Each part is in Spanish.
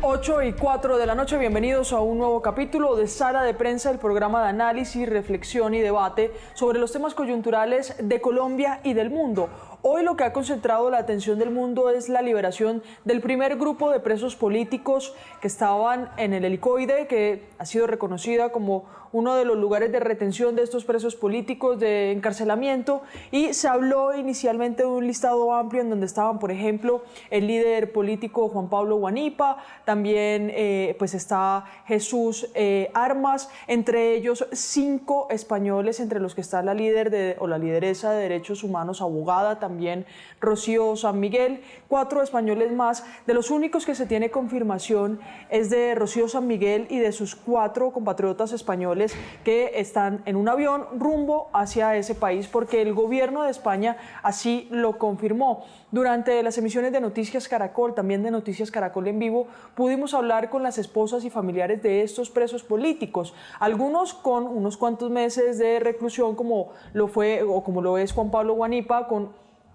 8:04 de la noche, bienvenidos a un nuevo capítulo de Sala de Prensa, el programa de análisis, reflexión y debate sobre los temas coyunturales de Colombia y del mundo. Hoy lo que ha concentrado la atención del mundo es la liberación del primer grupo de presos políticos que estaban en el Helicoide, que ha sido reconocida como uno de los lugares de retención de estos presos políticos, de encarcelamiento, y se habló inicialmente de un listado amplio en donde estaban, por ejemplo, el líder político Juan Pablo Guanipa, también pues está Jesús Armas, entre ellos 5 españoles, entre los que está la líder la lideresa de derechos humanos, abogada, también Rocío San Miguel, 4 españoles más. De los únicos que se tiene confirmación es de Rocío San Miguel y de sus 4 compatriotas españoles que están en un avión rumbo hacia ese país, porque el gobierno de España así lo confirmó. Durante las emisiones de Noticias Caracol, también de Noticias Caracol en vivo, pudimos hablar con las esposas y familiares de estos presos políticos, algunos con unos cuantos meses de reclusión, como lo fue o como lo es Juan Pablo Guanipa, con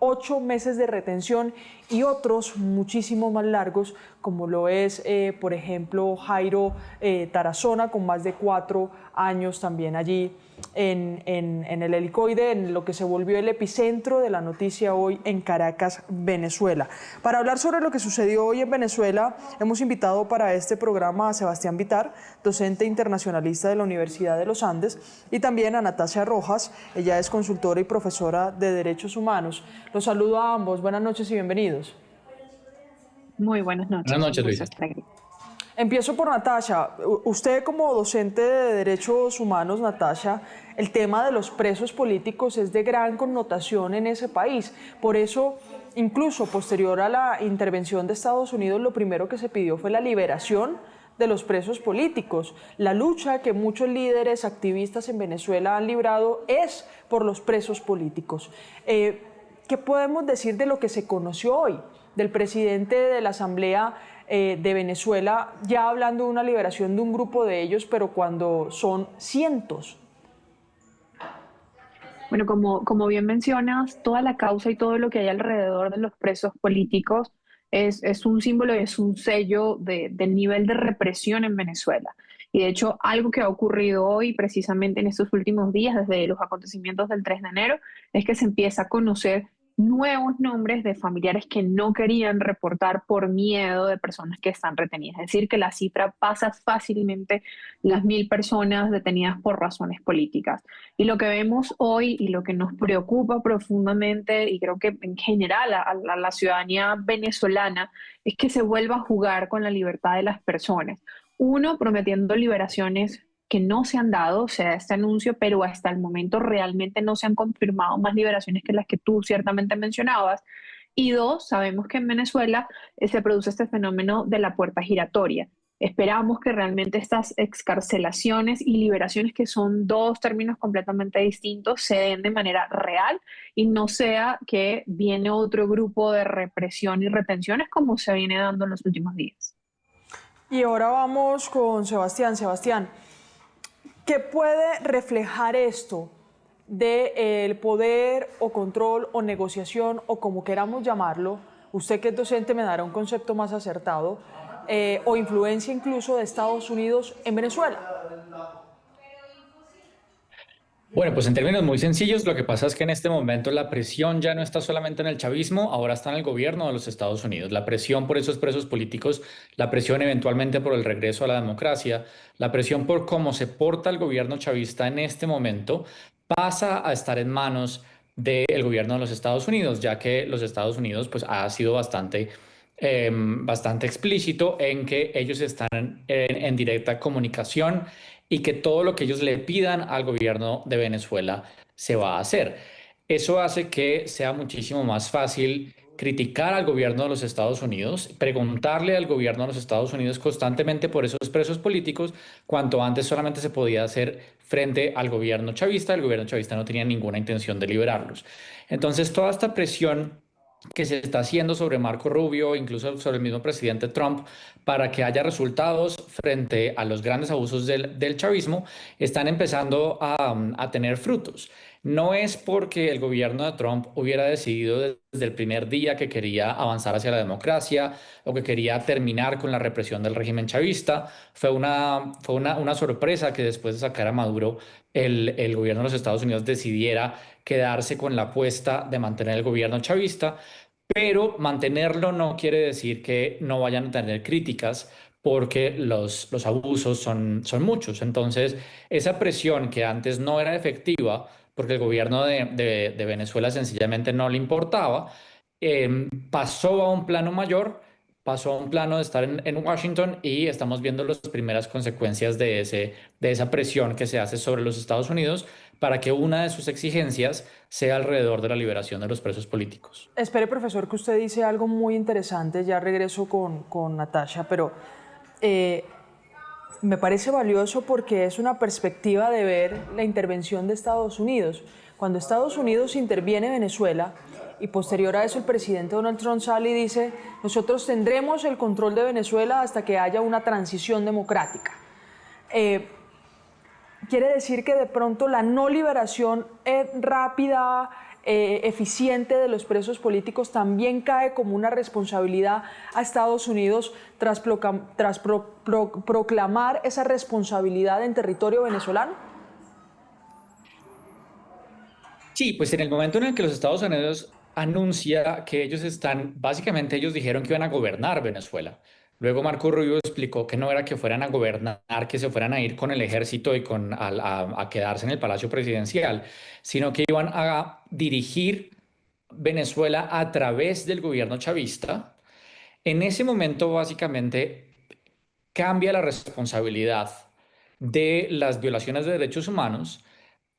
8 meses de retención, y otros muchísimo más largos, como lo es, por ejemplo, Jairo Tarazona, con más de 4 años también allí en el Helicoide, en lo que se volvió el epicentro de la noticia hoy en Caracas, Venezuela. Para hablar sobre lo que sucedió hoy en Venezuela, hemos invitado para este programa a Sebastián Vitar, docente internacionalista de la Universidad de los Andes, y también a Natacha Rojas. Ella es consultora y profesora de Derechos Humanos. Los saludo a ambos. Buenas noches y bienvenidos. Muy buenas noches. Buenas noches, Luisa. Empiezo por Natacha. Usted, como docente de Derechos Humanos, Natacha, el tema de los presos políticos es de gran connotación en ese país. Por eso, incluso posterior a la intervención de Estados Unidos, lo primero que se pidió fue la liberación de los presos políticos. La lucha que muchos líderes activistas en Venezuela han librado es por los presos políticos. ¿Qué podemos decir de lo que se conoció hoy del presidente de la Asamblea de Venezuela, ya hablando de una liberación de un grupo de ellos, pero cuando son cientos? Bueno, como bien mencionas, toda la causa y todo lo que hay alrededor de los presos políticos es un símbolo y es un sello del nivel de represión en Venezuela. Y de hecho, algo que ha ocurrido hoy, precisamente en estos últimos días, desde los acontecimientos del 3 de enero, es que se empieza a conocer nuevos nombres de familiares que no querían reportar por miedo de personas que están retenidas. Es decir, que la cifra pasa fácilmente las 1.000 personas detenidas por razones políticas. Y lo que vemos hoy y lo que nos preocupa profundamente, y creo que en general a la ciudadanía venezolana, es que se vuelva a jugar con la libertad de las personas. Uno, prometiendo liberaciones que no se han dado, o sea, este anuncio, pero hasta el momento realmente no se han confirmado más liberaciones que las que tú ciertamente mencionabas. Y 2, sabemos que en Venezuela se produce este fenómeno de la puerta giratoria. Esperamos que realmente estas excarcelaciones y liberaciones, que son 2 términos completamente distintos, se den de manera real y no sea que viene otro grupo de represión y retenciones como se viene dando en los últimos días. Y ahora vamos con Sebastián. Sebastián, ¿qué puede reflejar esto del poder o control o negociación, o como queramos llamarlo? Usted, que es docente, me dará un concepto más acertado, o influencia incluso de Estados Unidos en Venezuela. Bueno, pues en términos muy sencillos, lo que pasa es que en este momento la presión ya no está solamente en el chavismo, ahora está en el gobierno de los Estados Unidos. La presión por esos presos políticos, la presión eventualmente por el regreso a la democracia, la presión por cómo se porta el gobierno chavista en este momento, pasa a estar en manos del gobierno de los Estados Unidos, ya que los Estados Unidos pues ha sido bastante explícito en que ellos están en directa comunicación y que todo lo que ellos le pidan al gobierno de Venezuela se va a hacer. Eso hace que sea muchísimo más fácil criticar al gobierno de los Estados Unidos, preguntarle al gobierno de los Estados Unidos constantemente por esos presos políticos, cuanto antes solamente se podía hacer frente al gobierno chavista. El gobierno chavista no tenía ninguna intención de liberarlos. Entonces, toda esta presión que se está haciendo sobre Marco Rubio, incluso sobre el mismo presidente Trump, para que haya resultados frente a los grandes abusos del chavismo, están empezando a tener frutos. No es porque el gobierno de Trump hubiera decidido desde el primer día que quería avanzar hacia la democracia o que quería terminar con la represión del régimen chavista. Fue una sorpresa que después de sacar a Maduro, el gobierno de los Estados Unidos decidiera quedarse con la apuesta de mantener el gobierno chavista, pero mantenerlo no quiere decir que no vayan a tener críticas porque los abusos son muchos. Entonces, esa presión que antes no era efectiva, porque el gobierno de Venezuela sencillamente no le importaba, pasó a un plano mayor, pasó a un plano de estar en Washington y estamos viendo las primeras consecuencias de esa presión que se hace sobre los Estados Unidos para que una de sus exigencias sea alrededor de la liberación de los presos políticos. Espere, profesor, que usted dice algo muy interesante, ya regreso con Natasha, pero me parece valioso porque es una perspectiva de ver la intervención de Estados Unidos. Cuando Estados Unidos interviene en Venezuela y posterior a eso el presidente Donald Trump sale y dice: nosotros tendremos el control de Venezuela hasta que haya una transición democrática. Quiere decir que de pronto la no liberación rápida, eficiente de los presos políticos también cae como una responsabilidad a Estados Unidos tras proclamar esa responsabilidad en territorio venezolano. Sí, pues en el momento en el que los Estados Unidos anuncia que básicamente ellos dijeron que iban a gobernar Venezuela. Luego Marco Rubio explicó que no era que fueran a gobernar, que se fueran a ir con el ejército y a quedarse en el Palacio Presidencial, sino que iban a dirigir Venezuela a través del gobierno chavista. En ese momento, básicamente, cambia la responsabilidad de las violaciones de derechos humanos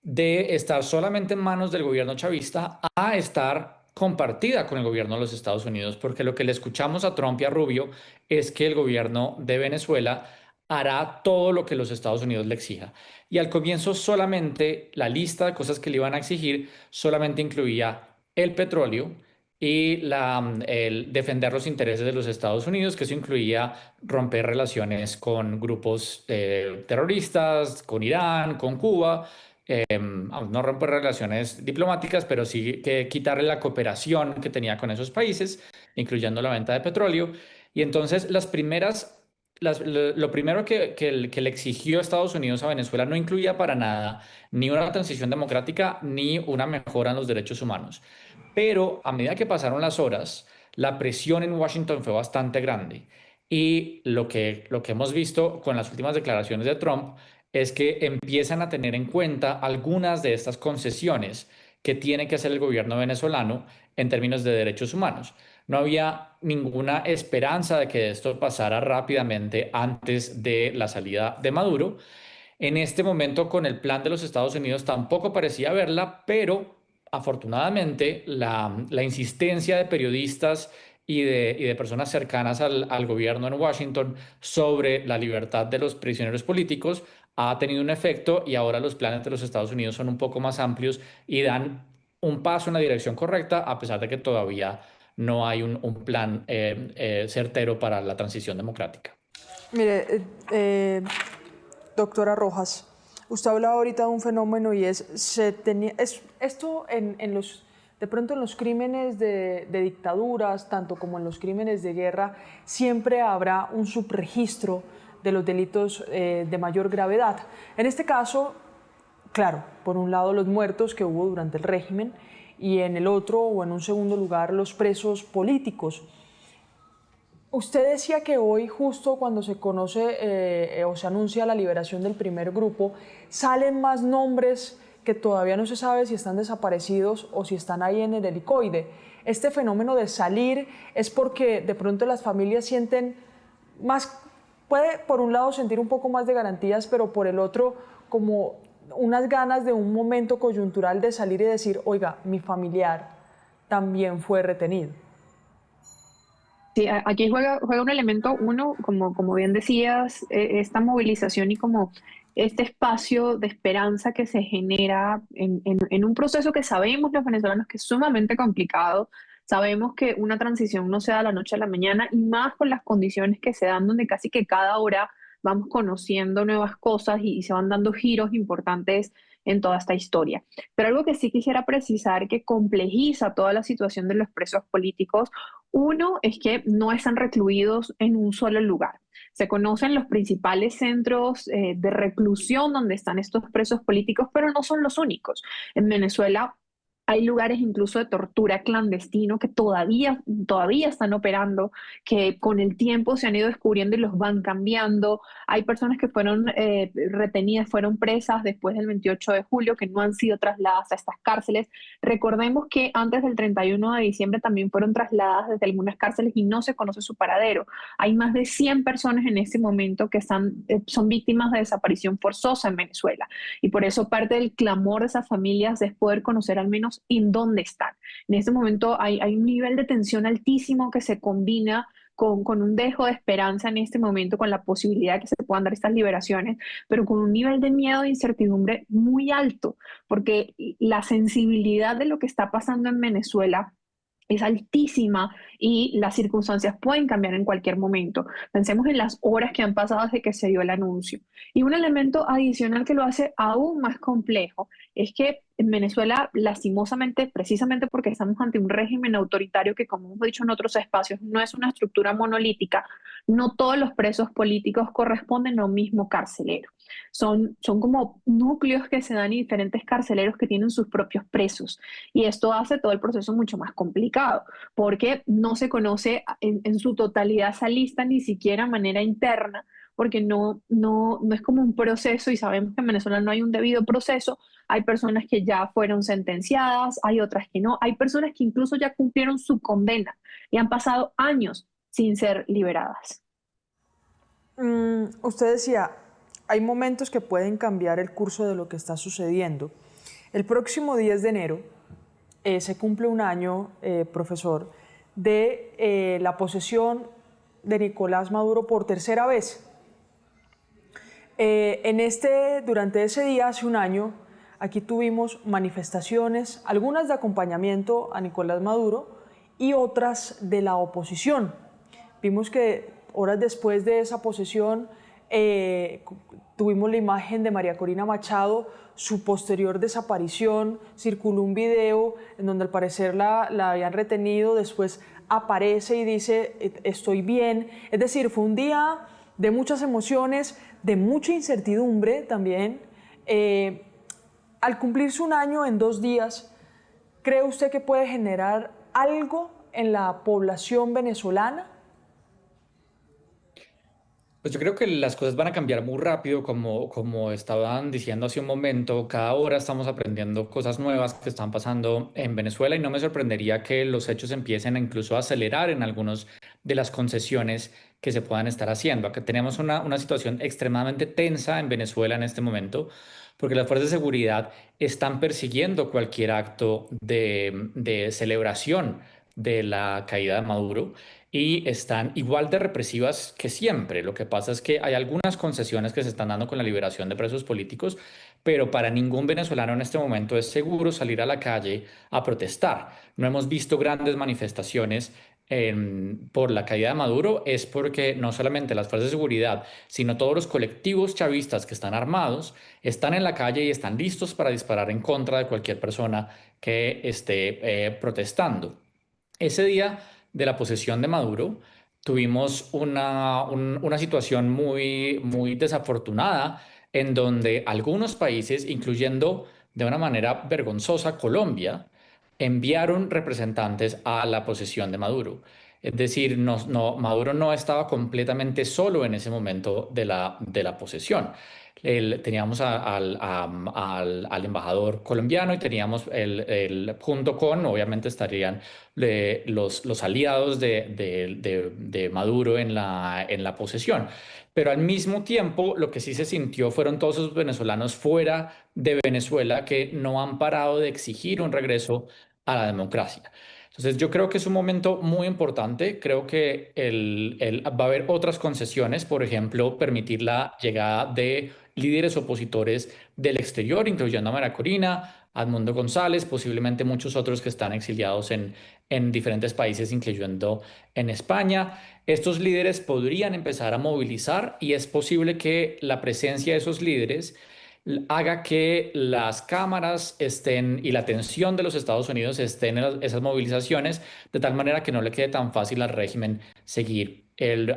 de estar solamente en manos del gobierno chavista a estar compartida con el gobierno de los Estados Unidos, porque lo que le escuchamos a Trump y a Rubio es que el gobierno de Venezuela hará todo lo que los Estados Unidos le exija. Y al comienzo solamente la lista de cosas que le iban a exigir solamente incluía el petróleo y el defender los intereses de los Estados Unidos, que eso incluía romper relaciones con grupos terroristas, con Irán, con Cuba, no romper relaciones diplomáticas, pero sí que quitarle la cooperación que tenía con esos países, incluyendo la venta de petróleo. Y entonces lo primero que le exigió Estados Unidos a Venezuela no incluía para nada ni una transición democrática ni una mejora en los derechos humanos. Pero a medida que pasaron las horas, la presión en Washington fue bastante grande. Y lo que hemos visto con las últimas declaraciones de Trump es que empiezan a tener en cuenta algunas de estas concesiones que tiene que hacer el gobierno venezolano en términos de derechos humanos. No había ninguna esperanza de que esto pasara rápidamente antes de la salida de Maduro. En este momento, con el plan de los Estados Unidos, tampoco parecía haberla, pero afortunadamente la insistencia de periodistas y de personas cercanas al gobierno en Washington sobre la libertad de los prisioneros políticos ha tenido un efecto y ahora los planes de los Estados Unidos son un poco más amplios y dan un paso en la dirección correcta, a pesar de que todavía no hay un plan certero para la transición democrática. Mire, doctora Rojas, usted hablaba ahorita de un fenómeno y esto de pronto en los crímenes de dictaduras, tanto como en los crímenes de guerra, siempre habrá un subregistro de los delitos de mayor gravedad. En este caso, claro, por un lado los muertos que hubo durante el régimen y en el otro o en un segundo lugar los presos políticos. Usted decía que hoy, justo cuando se conoce o se anuncia la liberación del primer grupo, salen más nombres que todavía no se sabe si están desaparecidos o si están ahí en el helicoide. Este fenómeno de salir es porque de pronto las familias sienten más, puede por un lado sentir un poco más de garantías, pero por el otro como unas ganas de un momento coyuntural de salir y decir: oiga, mi familiar también fue retenido. Sí, aquí juega un elemento, uno, como bien decías, esta movilización y como este espacio de esperanza que se genera en un proceso que sabemos los venezolanos que es sumamente complicado. Sabemos que una transición no se da de la noche a la mañana y más con las condiciones que se dan, donde casi que cada hora vamos conociendo nuevas cosas y se van dando giros importantes en toda esta historia. Pero algo que sí quisiera precisar que complejiza toda la situación de los presos políticos, uno es que no están recluidos en un solo lugar. Se conocen los principales centros de reclusión donde están estos presos políticos, pero no son los únicos. En Venezuela hay lugares incluso de tortura clandestino que todavía están operando, que con el tiempo se han ido descubriendo y los van cambiando. Hay personas que fueron retenidas, fueron presas después del 28 de julio, que no han sido trasladadas a estas cárceles. Recordemos que antes del 31 de diciembre también fueron trasladadas desde algunas cárceles y no se conoce su paradero. Hay más de 100 personas en este momento que son víctimas de desaparición forzosa en Venezuela. Y por eso parte del clamor de esas familias es poder conocer al menos en dónde están. En este momento hay un nivel de tensión altísimo que se combina con un dejo de esperanza en este momento, con la posibilidad de que se puedan dar estas liberaciones, pero con un nivel de miedo e incertidumbre muy alto, porque la sensibilidad de lo que está pasando en Venezuela es altísima y las circunstancias pueden cambiar en cualquier momento. Pensemos en las horas que han pasado desde que se dio el anuncio. Y un elemento adicional que lo hace aún más complejo es que en Venezuela, lastimosamente, precisamente porque estamos ante un régimen autoritario que, como hemos dicho en otros espacios, no es una estructura monolítica, no todos los presos políticos corresponden a un mismo carcelero. Son como núcleos que se dan y diferentes carceleros que tienen sus propios presos. Y esto hace todo el proceso mucho más complicado, porque no se conoce en su totalidad esa lista ni siquiera de manera interna, porque no es como un proceso y sabemos que en Venezuela no hay un debido proceso. Hay personas que ya fueron sentenciadas, hay otras que no, hay personas que incluso ya cumplieron su condena y han pasado años sin ser liberadas. Usted decía, hay momentos que pueden cambiar el curso de lo que está sucediendo. El próximo 10 de enero se cumple un año, profesor, de la posesión de Nicolás Maduro por tercera vez. Durante ese día, hace un año, aquí tuvimos manifestaciones, algunas de acompañamiento a Nicolás Maduro y otras de la oposición. Vimos que horas después de esa posesión tuvimos la imagen de María Corina Machado, su posterior desaparición, circuló un video en donde al parecer la habían retenido, después aparece y dice estoy bien. Es decir, fue un día de muchas emociones, de mucha incertidumbre también. Al cumplirse un año en 2 días, ¿cree usted que puede generar algo en la población venezolana? Pues yo creo que las cosas van a cambiar muy rápido, como estaban diciendo hace un momento. Cada hora estamos aprendiendo cosas nuevas que están pasando en Venezuela y no me sorprendería que los hechos empiecen a incluso a acelerar en algunas de las concesiones que se puedan estar haciendo. Acá tenemos una situación extremadamente tensa en Venezuela en este momento, porque las fuerzas de seguridad están persiguiendo cualquier acto de celebración de la caída de Maduro y están igual de represivas que siempre. Lo que pasa es que hay algunas concesiones que se están dando con la liberación de presos políticos, pero para ningún venezolano en este momento es seguro salir a la calle a protestar. No hemos visto grandes manifestaciones por la caída de Maduro. Es porque no solamente las fuerzas de seguridad, sino todos los colectivos chavistas que están armados están en la calle y están listos para disparar en contra de cualquier persona que esté protestando. Ese día de la posesión de Maduro tuvimos una situación muy desafortunada en donde algunos países, incluyendo de una manera vergonzosa Colombia, enviaron representantes a la posesión de Maduro. Es decir, Maduro no estaba completamente solo en ese momento de la posesión. Teníamos al embajador colombiano y teníamos junto con, obviamente estarían los aliados de Maduro en la posesión. Pero al mismo tiempo, lo que sí se sintió fueron todos esos venezolanos fuera de Venezuela que no han parado de exigir un regreso a la democracia. Entonces, yo creo que es un momento muy importante. Creo que va a haber otras concesiones, por ejemplo, permitir la llegada de líderes opositores del exterior, incluyendo a María Corina, a Edmundo González, posiblemente muchos otros que están exiliados en diferentes países, incluyendo en España. Estos líderes podrían empezar a movilizar y es posible que la presencia de esos líderes haga que las cámaras estén y la atención de los Estados Unidos estén en esas movilizaciones, de tal manera que no le quede tan fácil al régimen seguir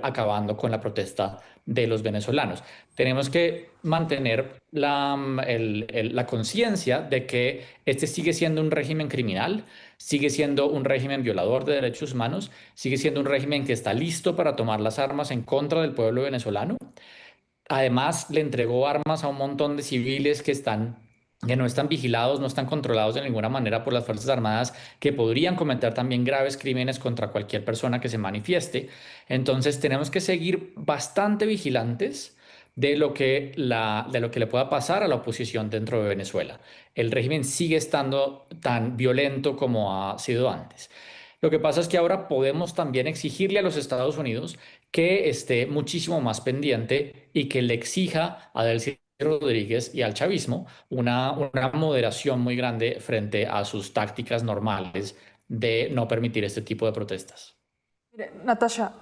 acabando con la protesta de los venezolanos. Tenemos que mantener la conciencia de que este sigue siendo un régimen criminal, sigue siendo un régimen violador de derechos humanos, sigue siendo un régimen que está listo para tomar las armas en contra del pueblo venezolano. Además, le entregó armas a un montón de civiles que no están vigilados, no están controlados de ninguna manera por las Fuerzas Armadas, que podrían cometer también graves crímenes contra cualquier persona que se manifieste. Entonces, tenemos que seguir bastante vigilantes de lo que le pueda pasar a la oposición dentro de Venezuela. El régimen sigue estando tan violento como ha sido antes. Lo que pasa es que ahora podemos también exigirle a los Estados Unidos que esté muchísimo más pendiente y que le exija a Delcy Rodríguez y al chavismo una moderación muy grande frente a sus tácticas normales de no permitir este tipo de protestas. Mire, Natasha,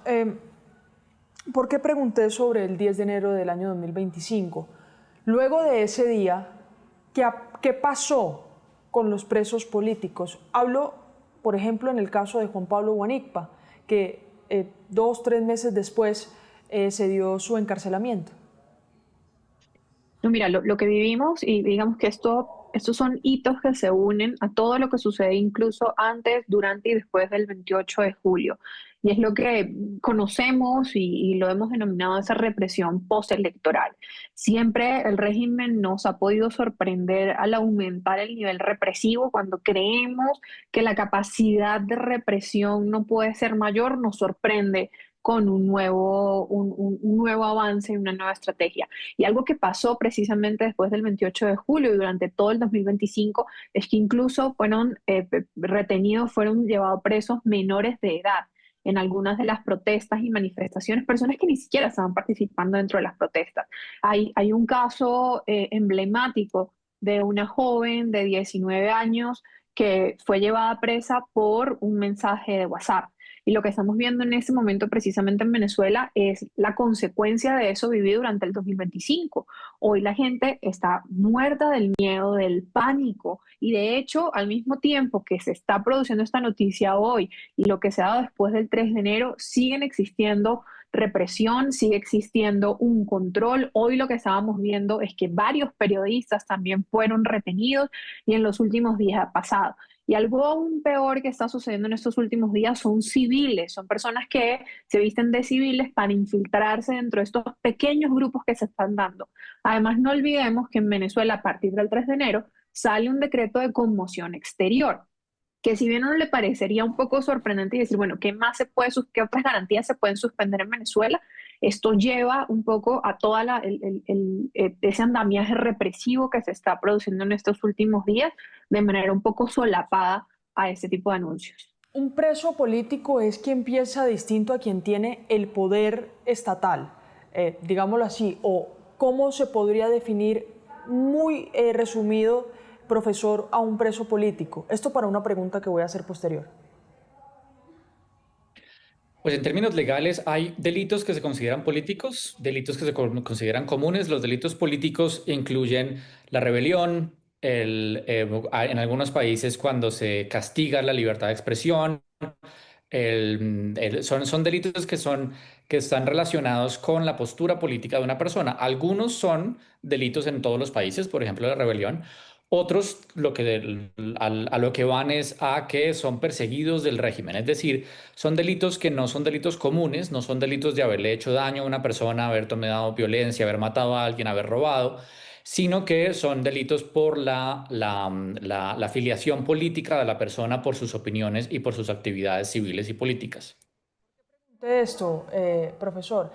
¿por qué pregunté sobre el 10 de enero del año 2025? Luego de ese día, ¿qué pasó con los presos políticos? Hablo, por ejemplo, en el caso de Juan Pablo Guanicpa, que 2, 3 meses después se dio su encarcelamiento. No, mira, lo que vivimos y digamos que estos son hitos que se unen a todo lo que sucede incluso antes, durante y después del 28 de julio. Y es lo que conocemos y lo hemos denominado esa represión postelectoral. Siempre el régimen nos ha podido sorprender al aumentar el nivel represivo. Cuando creemos que la capacidad de represión no puede ser mayor, nos sorprende con un nuevo avance y una nueva estrategia. Y algo que pasó precisamente después del 28 de julio y durante todo el 2025 es que incluso fueron retenidos, fueron llevados presos menores de edad en algunas de las protestas y manifestaciones, personas que ni siquiera estaban participando dentro de las protestas. Hay un caso emblemático de una joven de 19 años que fue llevada presa por un mensaje de WhatsApp. Y lo que estamos viendo en este momento precisamente en Venezuela es la consecuencia de eso vivido durante el 2025. Hoy la gente está muerta del miedo, del pánico y de hecho al mismo tiempo que se está produciendo esta noticia hoy y lo que se ha dado después del 3 de enero, siguen existiendo represión, sigue existiendo un control. Hoy lo que estábamos viendo es que varios periodistas también fueron retenidos y en los últimos días pasados. Y algo aún peor que está sucediendo en estos últimos días son civiles, son personas que se visten de civiles para infiltrarse dentro de estos pequeños grupos que se están dando. Además, no olvidemos que en Venezuela, a partir del 3 de enero, sale un decreto de conmoción exterior que si bien a uno le parecería un poco sorprendente y decir, bueno, ¿qué más se puede, qué otras garantías se pueden suspender en Venezuela? Esto lleva un poco a toda ese andamiaje represivo que se está produciendo en estos últimos días de manera un poco solapada a este tipo de anuncios. Un preso político es quien piensa distinto a quien tiene el poder estatal, digámoslo así, o cómo se podría definir muy resumido, profesor, a un preso político. Esto para una pregunta que voy a hacer posterior. Pues en términos legales hay delitos que se consideran políticos, delitos que se consideran comunes. Los delitos políticos incluyen la rebelión, en algunos países cuando se castiga la libertad de expresión. Son delitos que están relacionados con la postura política de una persona. Algunos son delitos en todos los países, por ejemplo, la rebelión. Otros a lo que van es a que son perseguidos del régimen, es decir, son delitos que no son delitos comunes, no son delitos de haberle hecho daño a una persona, haber tomado violencia, haber matado a alguien, haber robado, sino que son delitos por la afiliación política de la persona, por sus opiniones y por sus actividades civiles y políticas. De esto, profesor,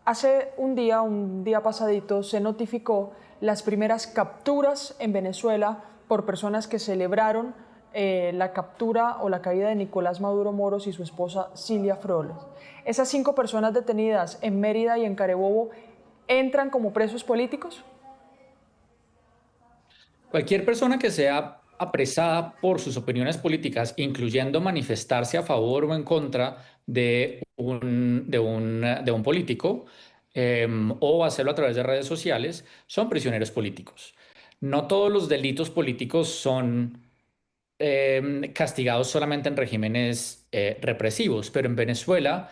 hace un día pasadito, se notificó las primeras capturas en Venezuela por personas que celebraron la captura o la caída de Nicolás Maduro Moros y su esposa Cilia Froles. Esas 5 personas detenidas en Mérida y en Carabobo entran como presos políticos. Cualquier persona que sea apresada por sus opiniones políticas, incluyendo manifestarse a favor o en contra de un político, o hacerlo a través de redes sociales, son prisioneros políticos. No todos los delitos políticos son castigados solamente en regímenes represivos, pero en Venezuela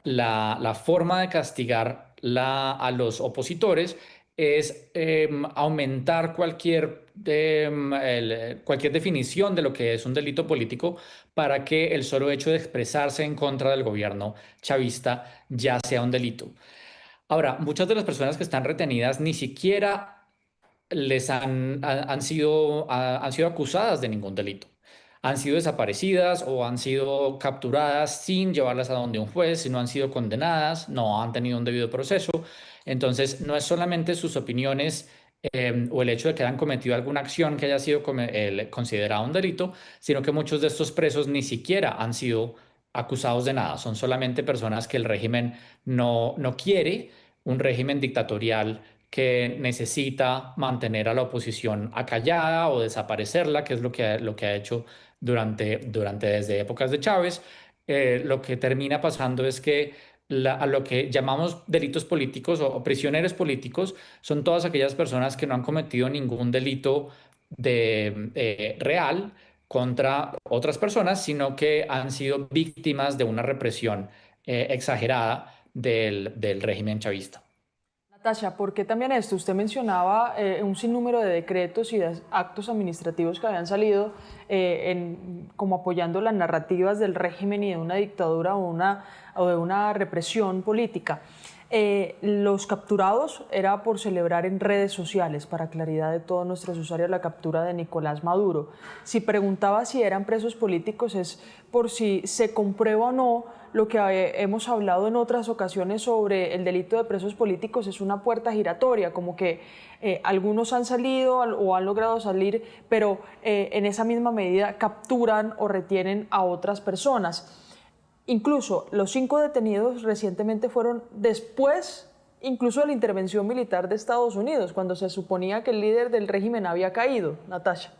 la forma de castigar a los opositores es aumentar cualquier definición de lo que es un delito político para que el solo hecho de expresarse en contra del gobierno chavista ya sea un delito. Ahora, muchas de las personas que están retenidas ni siquiera han sido acusadas de ningún delito. Han sido desaparecidas o han sido capturadas sin llevarlas a donde un juez, si no han sido condenadas, no han tenido un debido proceso. Entonces, no es solamente sus opiniones o el hecho de que hayan cometido alguna acción que haya sido considerada un delito, sino que muchos de estos presos ni siquiera han sido acusados de nada. Son solamente personas que el régimen no quiere, un régimen dictatorial que necesita mantener a la oposición acallada o desaparecerla, que es lo que ha hecho desde épocas de Chávez. Lo que termina pasando es que a lo que llamamos delitos políticos o prisioneros políticos son todas aquellas personas que no han cometido ningún delito real contra otras personas, sino que han sido víctimas de una represión exagerada del régimen chavista. Natasha, ¿por qué también esto? Usted mencionaba un sinnúmero de decretos y de actos administrativos que habían salido como apoyando las narrativas del régimen y de una dictadura o de una represión política. Los capturados era por celebrar en redes sociales, para claridad de todos nuestros usuarios, la captura de Nicolás Maduro. Si preguntaba si eran presos políticos es por si se comprueba o no lo que hemos hablado en otras ocasiones sobre el delito de presos políticos, es una puerta giratoria, como que algunos han salido o han logrado salir, pero en esa misma medida capturan o retienen a otras personas. Incluso los 5 detenidos recientemente fueron después incluso de la intervención militar de Estados Unidos, cuando se suponía que el líder del régimen había caído. Natasha.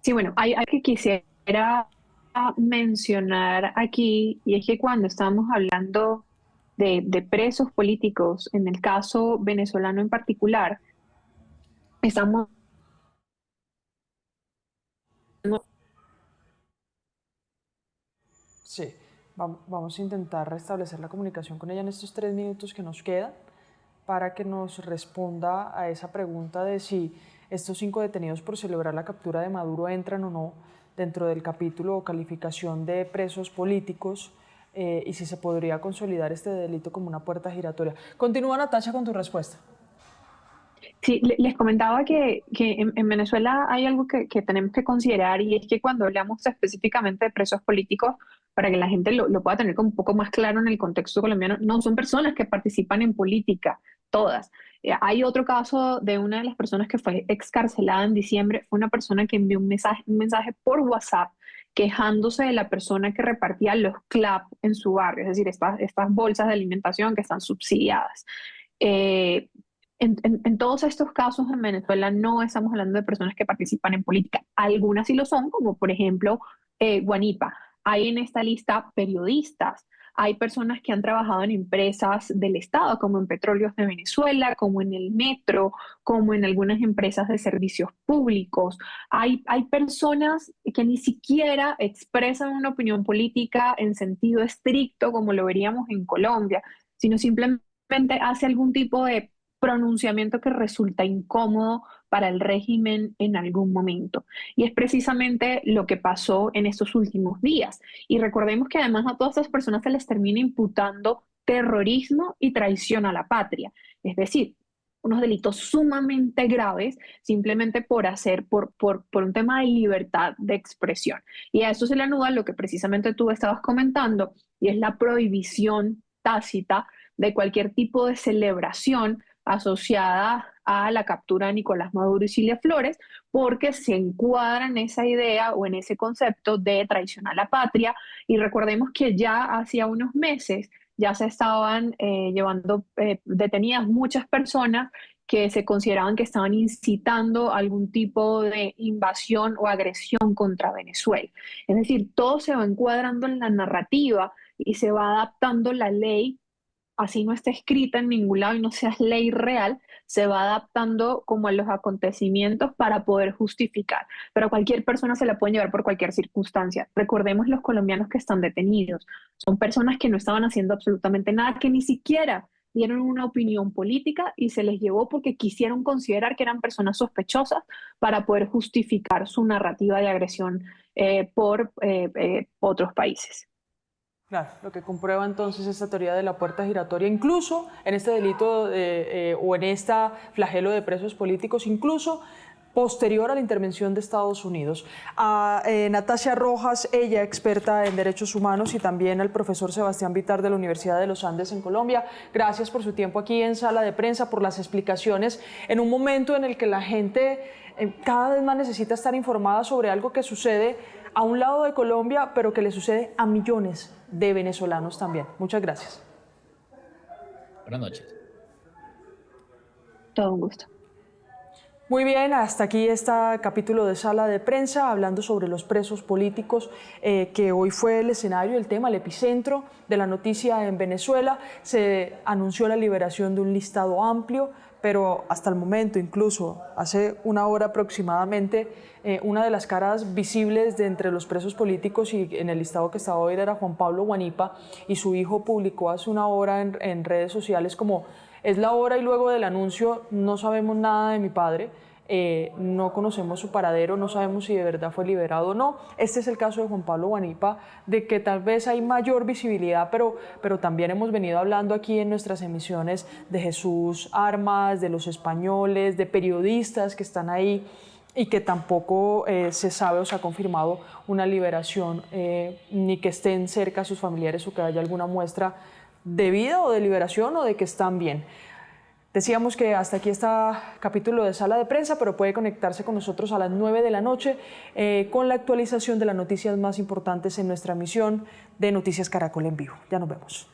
Sí, bueno, hay algo que quisiera mencionar aquí, y es que cuando estamos hablando de presos políticos, en el caso venezolano en particular, estamos... Sí, vamos a intentar restablecer la comunicación con ella en estos 3 minutos que nos quedan para que nos responda a esa pregunta de si estos 5 detenidos por celebrar la captura de Maduro entran o no dentro del capítulo o calificación de presos políticos y si se podría consolidar este delito como una puerta giratoria. Continúa, Natasha, con tu respuesta. Sí, les comentaba que en Venezuela hay algo que tenemos que considerar, y es que cuando hablamos específicamente de presos políticos, para que la gente lo pueda tener como un poco más claro en el contexto colombiano, no son personas que participan en política, todas. Hay otro caso de una de las personas que fue excarcelada en diciembre, fue una persona que envió un mensaje por WhatsApp quejándose de la persona que repartía los CLAP en su barrio, es decir, estas bolsas de alimentación que están subsidiadas. Eh, en todos estos casos en Venezuela no estamos hablando de personas que participan en política. Algunas sí lo son, como por ejemplo Guanipa. Hay en esta lista periodistas, hay personas que han trabajado en empresas del Estado, como en Petróleos de Venezuela, como en el Metro, como en algunas empresas de servicios públicos. Hay personas que ni siquiera expresan una opinión política en sentido estricto, como lo veríamos en Colombia, sino simplemente hace algún tipo de pronunciamiento que resulta incómodo para el régimen en algún momento. Y es precisamente lo que pasó en estos últimos días. Y recordemos que además a todas estas personas se les termina imputando terrorismo y traición a la patria. Es decir, unos delitos sumamente graves simplemente por un tema de libertad de expresión. Y a eso se le anuda lo que precisamente tú estabas comentando, y es la prohibición tácita de cualquier tipo de celebración asociada a la captura de Nicolás Maduro y Cilia Flores, porque se encuadra en esa idea o en ese concepto de traición a la patria. Y recordemos que ya hacía unos meses ya se estaban llevando detenidas muchas personas que se consideraban que estaban incitando algún tipo de invasión o agresión contra Venezuela. Es decir, todo se va encuadrando en la narrativa y se va adaptando la ley, así no está escrita en ningún lado y no sea ley real, se va adaptando como a los acontecimientos para poder justificar. Pero a cualquier persona se la pueden llevar por cualquier circunstancia. Recordemos los colombianos que están detenidos. Son personas que no estaban haciendo absolutamente nada, que ni siquiera dieron una opinión política y se les llevó porque quisieron considerar que eran personas sospechosas para poder justificar su narrativa de agresión por otros países. Claro, lo que comprueba entonces esta teoría de la puerta giratoria, incluso en este delito o en este flagelo de presos políticos, incluso posterior a la intervención de Estados Unidos. A Natasia Rojas, ella experta en derechos humanos, y también al profesor Sebastián Vitar de la Universidad de los Andes en Colombia. Gracias por su tiempo aquí en Sala de Prensa, por las explicaciones en un momento en el que la gente cada vez más necesita estar informada sobre algo que sucede a un lado de Colombia, pero que le sucede a millones de venezolanos también. Muchas gracias. Buenas noches. Todo un gusto. Muy bien, hasta aquí este capítulo de Sala de Prensa, hablando sobre los presos políticos, que hoy fue el escenario, el tema, el epicentro de la noticia en Venezuela. Se anunció la liberación de un listado amplio, pero hasta el momento, incluso hace una hora aproximadamente, una de las caras visibles de entre los presos políticos y en el listado que estaba hoy era Juan Pablo Guanipa, y su hijo publicó hace una hora en redes sociales como: es la hora y luego del anuncio no sabemos nada de mi padre, no conocemos su paradero, no sabemos si de verdad fue liberado o no. Este es el caso de Juan Pablo Guanipa, de que tal vez hay mayor visibilidad, pero también hemos venido hablando aquí en nuestras emisiones de Jesús Armas, de los españoles, de periodistas que están ahí y que tampoco se sabe o se ha confirmado una liberación, ni que estén cerca sus familiares o que haya alguna muestra de vida o de liberación o de que están bien. Decíamos que hasta aquí está capítulo de Sala de Prensa, pero puede conectarse con nosotros a las 9 de la noche con la actualización de las noticias más importantes en nuestra emisión de Noticias Caracol en Vivo. Ya nos vemos.